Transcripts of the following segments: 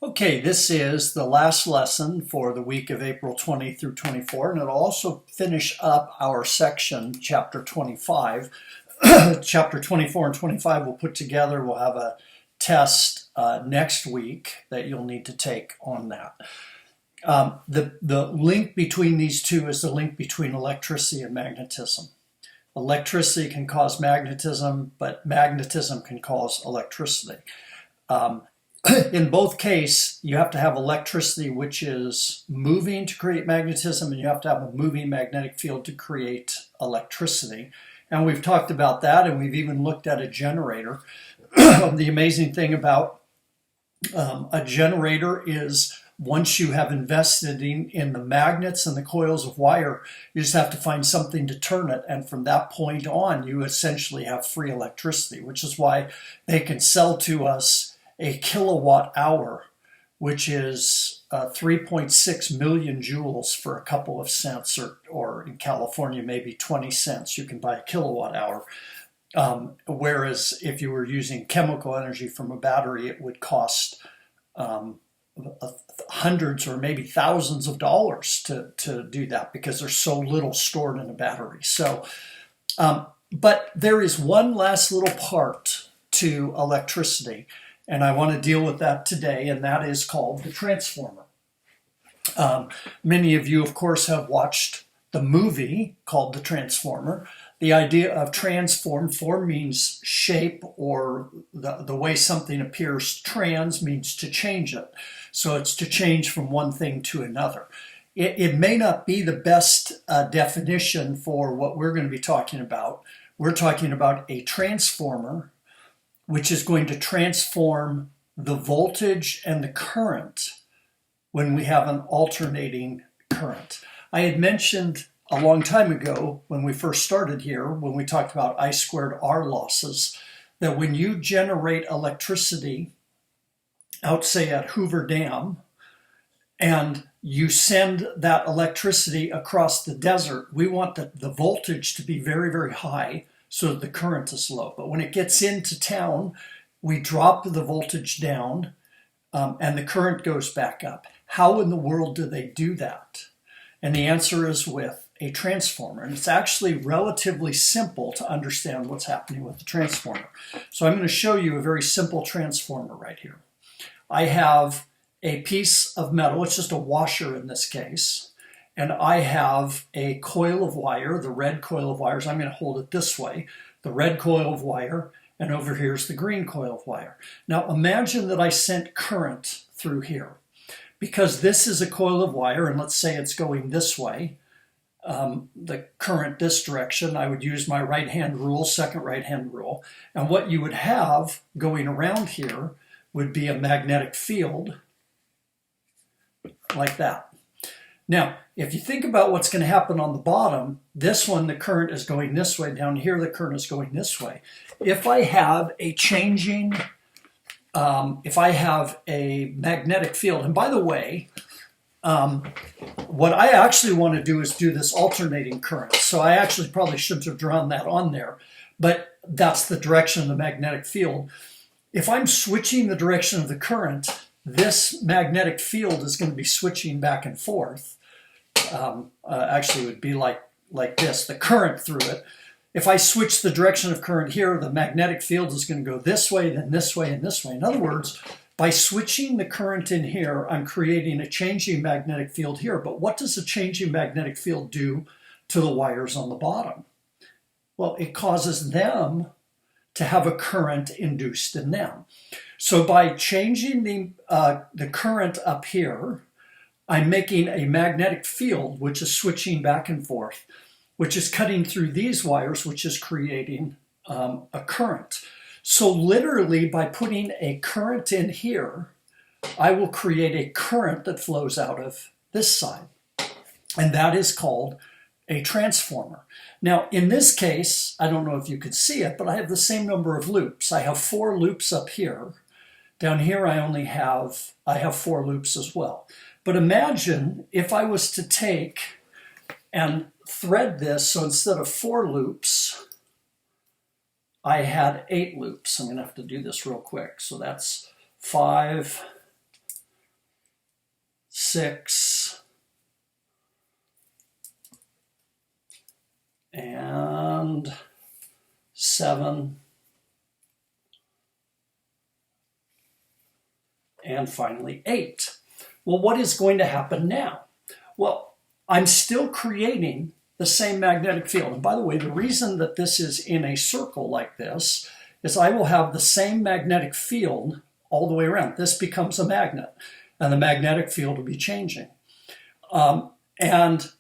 Okay, this is the last lesson for the week of April 20 through 24, and it'll also finish up our section, chapter 25. Chapter 24 and 25 we'll put together. We'll have a test next week that you'll need to take on that. The link between these two is the link between electricity and magnetism. Electricity can cause magnetism, but magnetism can cause electricity. In both cases, you have to have electricity, which is moving to create magnetism, and you have to have a moving magnetic field to create electricity. And we've talked about that, and we've even looked at a generator. The amazing thing about a generator is once you have invested in the magnets and the coils of wire, you just have to find something to turn it. And from that point on, you essentially have free electricity, which is why they can sell to us a kilowatt hour, which is 3.6 million joules for a couple of cents, or in California, maybe 20 cents. You can buy a kilowatt hour. Whereas if you were using chemical energy from a battery, it would cost hundreds or maybe thousands of dollars to do that because there's so little stored in a battery. So, but there is one last little part to electricity, and I want to deal with that today, and that is called the transformer. Many of you, of course, have watched the movie called The Transformer. The idea of transform, form means shape, or the way something appears. Trans means to change it. So it's to change from one thing to another. It may not be the best definition for what we're going to be talking about. We're talking about a transformer, which is going to transform the voltage and the current when we have an alternating current. I had mentioned a long time ago when we first started here, when we talked about I squared R losses, that when you generate electricity out, say, at Hoover Dam, and you send that electricity across the desert, we want the voltage to be very, very high so that the current is low. But when it gets into town, we drop the voltage down and the current goes back up. How in the world do they do that? And the answer is with a transformer. And it's actually relatively simple to understand what's happening with the transformer. So I'm going to show you a very simple transformer right here. I have a piece of metal, it's just a washer in this case, and I have a coil of wire, the red coil of wires. I'm going to hold it this way, the red coil of wire, and over here is the green coil of wire. Now imagine that I sent current through here. Because this is a coil of wire, and let's say it's going this way, the current this direction, I would use my right-hand rule, second right-hand rule, and what you would have going around here would be a magnetic field like that. Now, if you think about what's going to happen on the bottom, this one, the current is going this way. Down here, the current is going this way. If I have a changing, if I have a magnetic field, and by the way, what I actually want to do is do this alternating current. So I actually probably shouldn't have drawn that on there, but that's the direction of the magnetic field. If I'm switching the direction of the current, this magnetic field is going to be switching back and forth. Actually, it would be like this, the current through it. If I switch the direction of current here, the magnetic field is going to go this way, then this way, and this way. In other words, by switching the current in here, I'm creating a changing magnetic field here. But what does a changing magnetic field do to the wires on the bottom? Well, it causes them to have a current induced in them. So by changing the current up here, I'm making a magnetic field, which is switching back and forth, which is cutting through these wires, which is creating a current. So literally, by putting a current in here, I will create a current that flows out of this side. And that is called a transformer. Now, in this case, I don't know if you could see it, but I have the same number of loops. I have 4 loops up here. Down here, I have 4 loops as well. But imagine if I was to take and thread this, so instead of 4 loops, I had 8 loops. I'm going to have to do this real quick. So that's 5, 6, and 7, and finally 8. Well, what is going to happen now? Well, I'm still creating the same magnetic field. And by the way, the reason that this is in a circle like this is I will have the same magnetic field all the way around. This becomes a magnet, and the magnetic field will be changing. And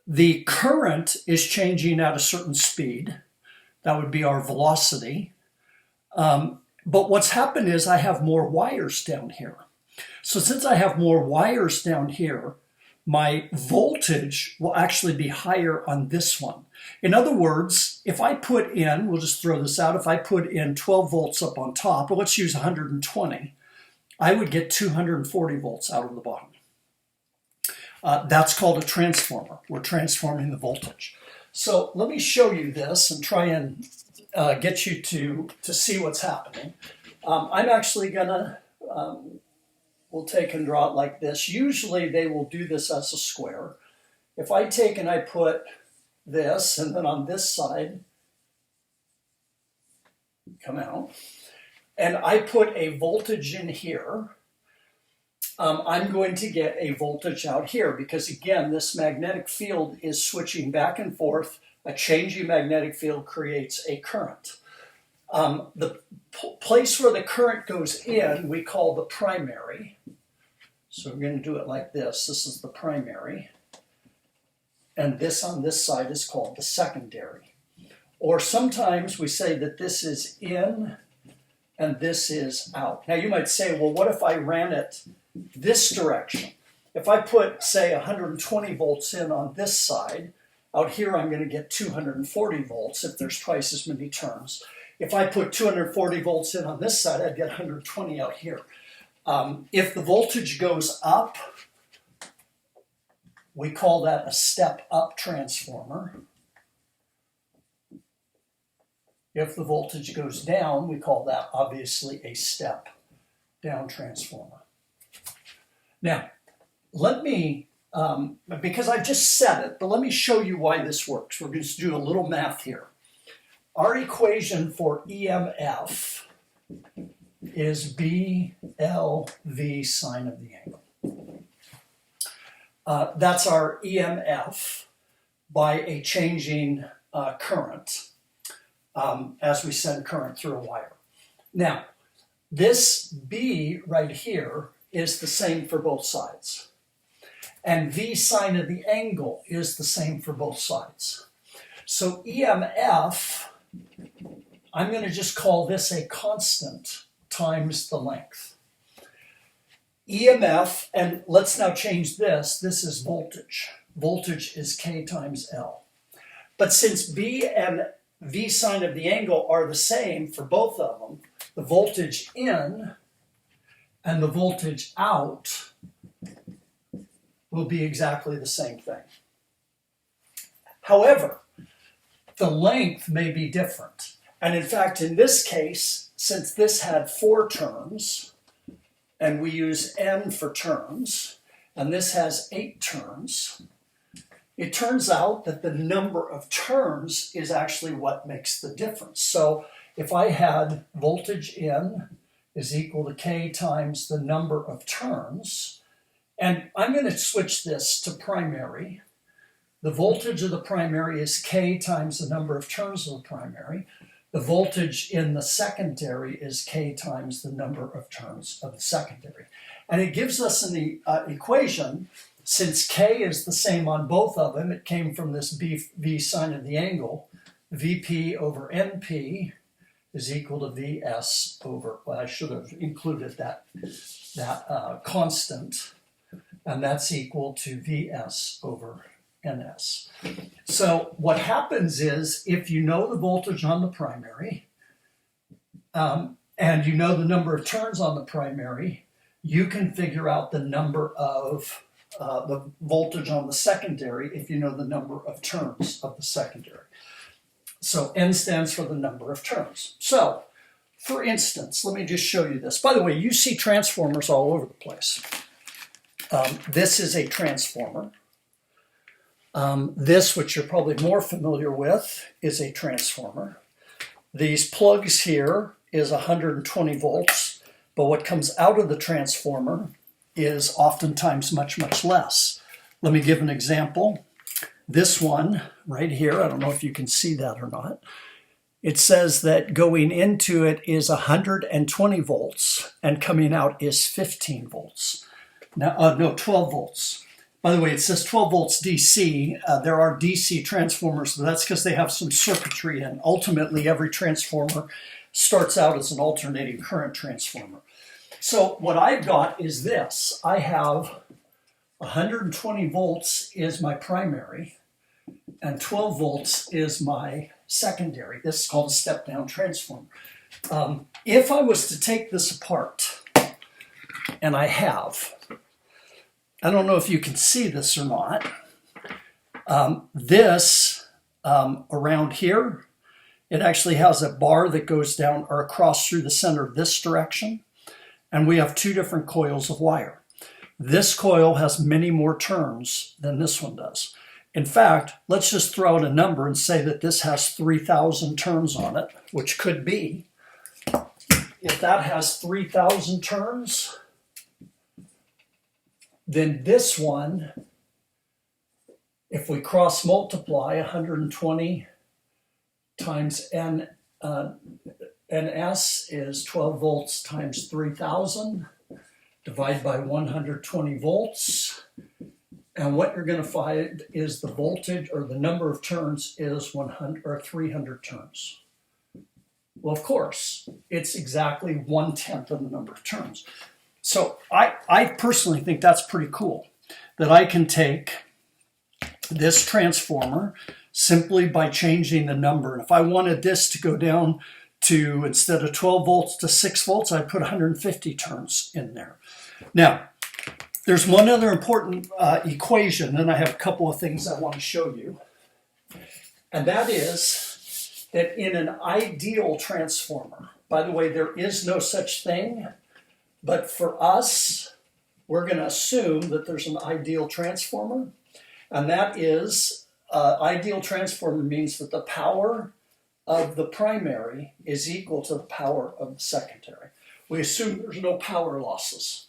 the current is changing at a certain speed. That would be our velocity. But what's happened is I have more wires down here. So since I have more wires down here, my voltage will actually be higher on this one. In other words, if I put in, we'll just throw this out, if I put in 12 volts up on top, or let's use 120, I would get 240 volts out of the bottom. That's called a transformer. We're transforming the voltage. So let me show you this and try and get you to see what's happening. I'm actually gonna, we'll take and draw it like this. Usually they will do this as a square. If I take and I put this, and then on this side, come out, and I put a voltage in here, I'm going to get a voltage out here because, again, this magnetic field is switching back and forth. A changing magnetic field creates a current. The place where the current goes in, we call the primary. So we're going to do it like this. This is the primary. And this on this side is called the secondary. Or sometimes we say that this is in and this is out. Now you might say, well, what if I ran it this direction? If I put, say, 120 volts in on this side, out here I'm going to get 240 volts if there's twice as many turns. If I put 240 volts in on this side, I'd get 120 out here. If the voltage goes up, we call that a step-up transformer. If the voltage goes down, we call that obviously a step-down transformer. Now, let me, because I just said it, but let me show you why this works. We're going to do a little math here. Our equation for EMF is BLV sine of the angle. That's our EMF by a changing current as we send current through a wire. Now, this B right here is the same for both sides. And V sine of the angle is the same for both sides. So EMF, I'm going to just call this a constant times the length. EMF, and let's now change this. This is voltage. Voltage is K times L. But since B and V sine of the angle are the same for both of them, the voltage in and the voltage out will be exactly the same thing. However, the length may be different. And in fact, in this case, since this had 4 terms, and we use N for terms, and this has 8 terms, it turns out that the number of terms is actually what makes the difference. So if I had voltage in is equal to K times the number of terms, and I'm going to switch this to primary. The voltage of the primary is K times the number of terms of the primary. The voltage in the secondary is K times the number of terms of the secondary. And it gives us an equation, since K is the same on both of them, it came from this V sine of the angle, Vp over Np is equal to Vs over, well, I should have included that constant, and that's equal to Vs over Ns. So what happens is, if you know the voltage on the primary, and you know the number of turns on the primary, you can figure out the number of the voltage on the secondary if you know the number of turns of the secondary. So N stands for the number of turns. So, for instance, let me just show you this. By the way, you see transformers all over the place. This is a transformer. This, which you're probably more familiar with, is a transformer. These plugs here is 120 volts, but what comes out of the transformer is oftentimes much, much less. Let me give an example. This one right here, I don't know if you can see that or not. It says that going into it is 120 volts and coming out is 15 volts. Now, no, 12 volts. By the way, it says 12 volts DC. There are DC transformers, so that's because they have some circuitry, and ultimately every transformer starts out as an alternating current transformer. So what I've got is this. I have 120 volts is my primary, and 12 volts is my secondary. This is called a step-down transformer. If I was to take this apart, and I have, I don't know if you can see this or not. Around here, it actually has a bar that goes down or across through the center of this direction. And we have two different coils of wire. This coil has many more turns than this one does. In fact, let's just throw out a number and say that this has 3,000 turns on it, which could be, if that has 3,000 turns, then this one, if we cross multiply 120 times NS is 12 volts times 3,000, divide by 120 volts. And what you're going to find is the voltage, or the number of turns, is 100 or 300 turns. Well, of course, it's exactly 1/10 of the number of turns. So I personally think that's pretty cool, that I can take this transformer simply by changing the number. And if I wanted this to go down to, instead of 12 volts to 6 volts, I'd put 150 turns in there. Now, there's one other important equation, and I have a couple of things I want to show you. And that is that in an ideal transformer, by the way, there is no such thing, but for us, we're going to assume that there's an ideal transformer. And that is, ideal transformer means that the power of the primary is equal to the power of the secondary. We assume there's no power losses.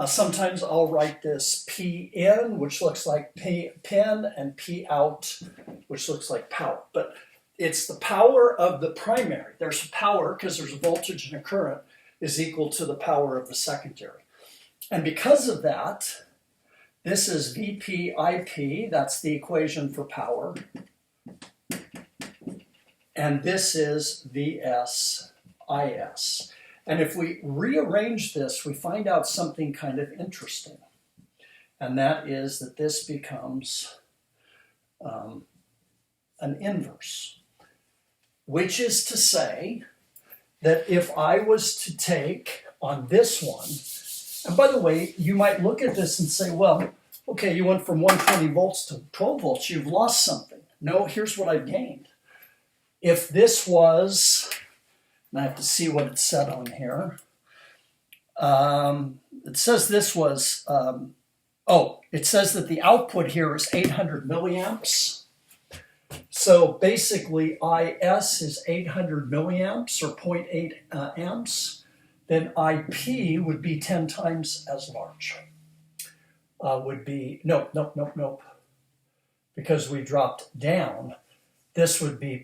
Sometimes I'll write this P in, which looks like pin, and P out, which looks like power. But it's the power of the primary. There's power, because there's a voltage and a current, is equal to the power of the secondary. And because of that, this is VPIP, that's the equation for power. And this is VSIS. And if we rearrange this, we find out something kind of interesting. And that is that this becomes an inverse, which is to say that if I was to take on this one, and by the way, you might look at this and say, well, okay, you went from 120 volts to 12 volts, you've lost something. No, here's what I've gained. If this was, and I have to see what it said on here. It says this was, it says that the output here is 800 milliamps. So basically IS is 800 milliamps, or 0.8 amps. Then IP would be 10 times as large. Nope. Because we dropped down, this would be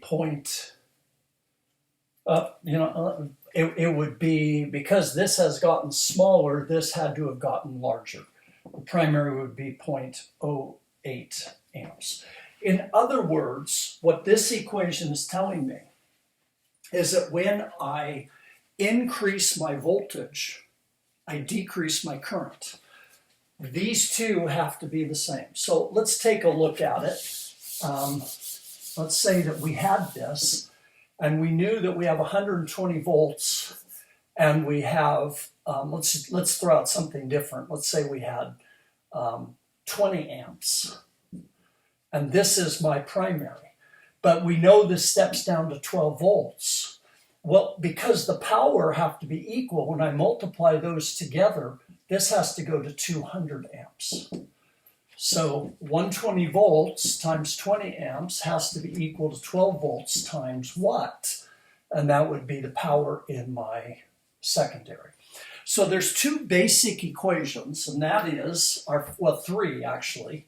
it would be, because this has gotten smaller, this had to have gotten larger. The primary would be 0.08 amps. In other words, what this equation is telling me is that when I increase my voltage, I decrease my current. These two have to be the same. So let's take a look at it. Let's say that we had this, and we knew that we have 120 volts, and we have, let's throw out something different. Let's say we had 20 amps, and this is my primary. But we know this steps down to 12 volts. Well, because the power have to be equal, when I multiply those together, this has to go to 200 amps. So 120 volts times 20 amps has to be equal to 12 volts times what? And that would be the power in my secondary. So there's two basic equations, and that is, well, three actually.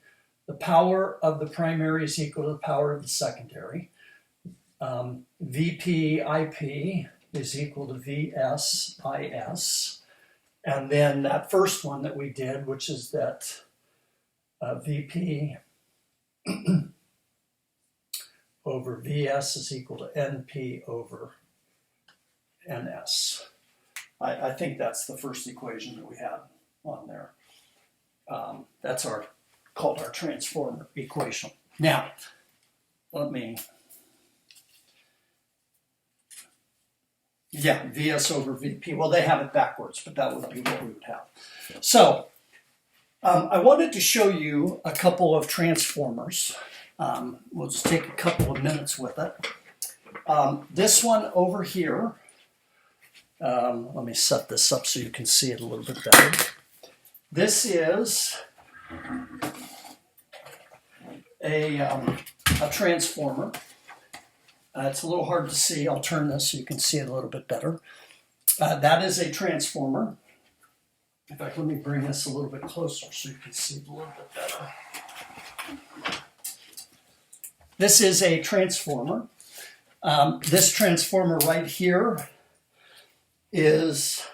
The power of the primary is equal to the power of the secondary. Vp IP is equal to Vs Is. And then that first one that we did, which is that Vp over Vs is equal to Np over Ns. I think that's the first equation that we had on there. That's called our transformer equation. Now, Vs over Vp. Well, they have it backwards, but that would be what we would have. So, I wanted to show you a couple of transformers. We'll just take a couple of minutes with it. This one over here, let me set this up so you can see it a little bit better. This is a transformer. It's a little hard to see. I'll turn this so you can see it a little bit better. That is a transformer. In fact, let me bring this a little bit closer so you can see it a little bit better. This is a transformer. This transformer right here is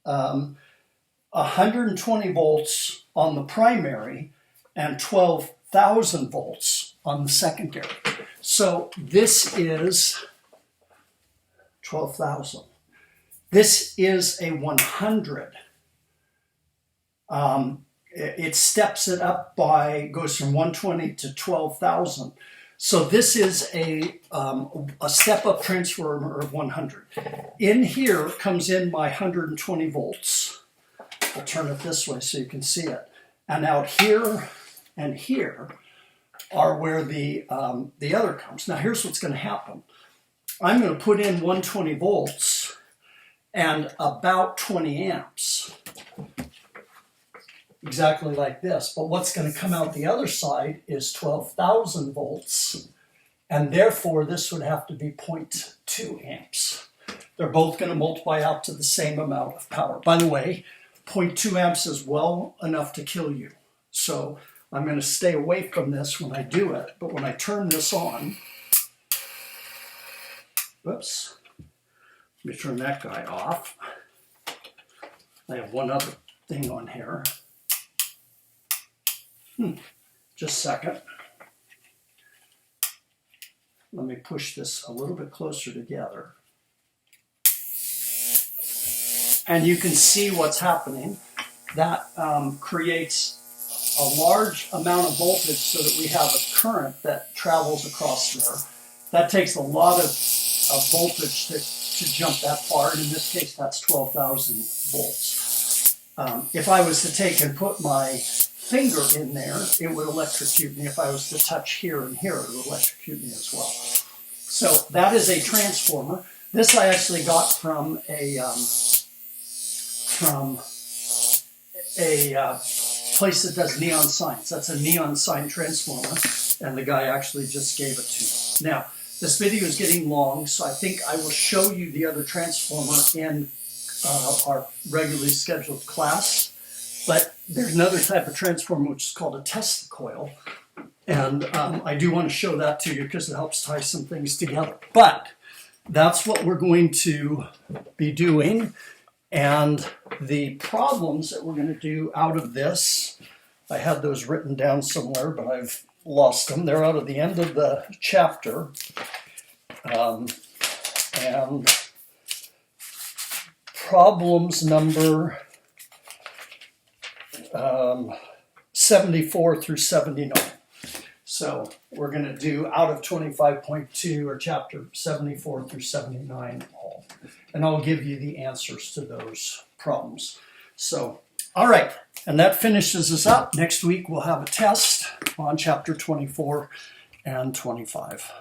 120 volts on the primary and 12,000 volts on the secondary. So this is 12,000. This is a 100. It steps it up goes from 120 to 12,000. So this is a step-up transformer of 100. In here comes in my 120 volts. I'll turn it this way so you can see it. And out here and here are where the other comes. Now here's what's going to happen. I'm going to put in 120 volts and about 20 amps. Exactly like this. But what's going to come out the other side is 12,000 volts. And therefore, this would have to be 0.2 amps. They're both going to multiply out to the same amount of power. By the way, 0.2 amps is well enough to kill you. So I'm going to stay away from this when I do it. But when I turn this on, whoops, let me turn that guy off. I have one other thing on here. Just a second. Let me push this a little bit closer together. And you can see what's happening. That creates a large amount of voltage so that we have a current that travels across there. That takes a lot of voltage to jump that far, and in this case that's 12,000 volts. If I was to take and put my finger in there, it would electrocute me. If I was to touch here and here, it would electrocute me as well. So that is a transformer. This I actually got from a place that does neon signs. That's a neon sign transformer, and the guy actually just gave it to me. Now, this video is getting long, so I think I will show you the other transformer in our regularly scheduled class. But there's another type of transformer which is called a Tesla coil. And I do want to show that to you because it helps tie some things together. But that's what we're going to be doing. And the problems that we're going to do out of this, I had those written down somewhere, but I've lost them. They're out of the end of the chapter. And problems number 74 through 79. So we're going to do out of 25.2 or chapter 74 through 79 all. And I'll give you the answers to those problems. So, all right. And that finishes us up. Next week we'll have a test on chapter 24 and 25.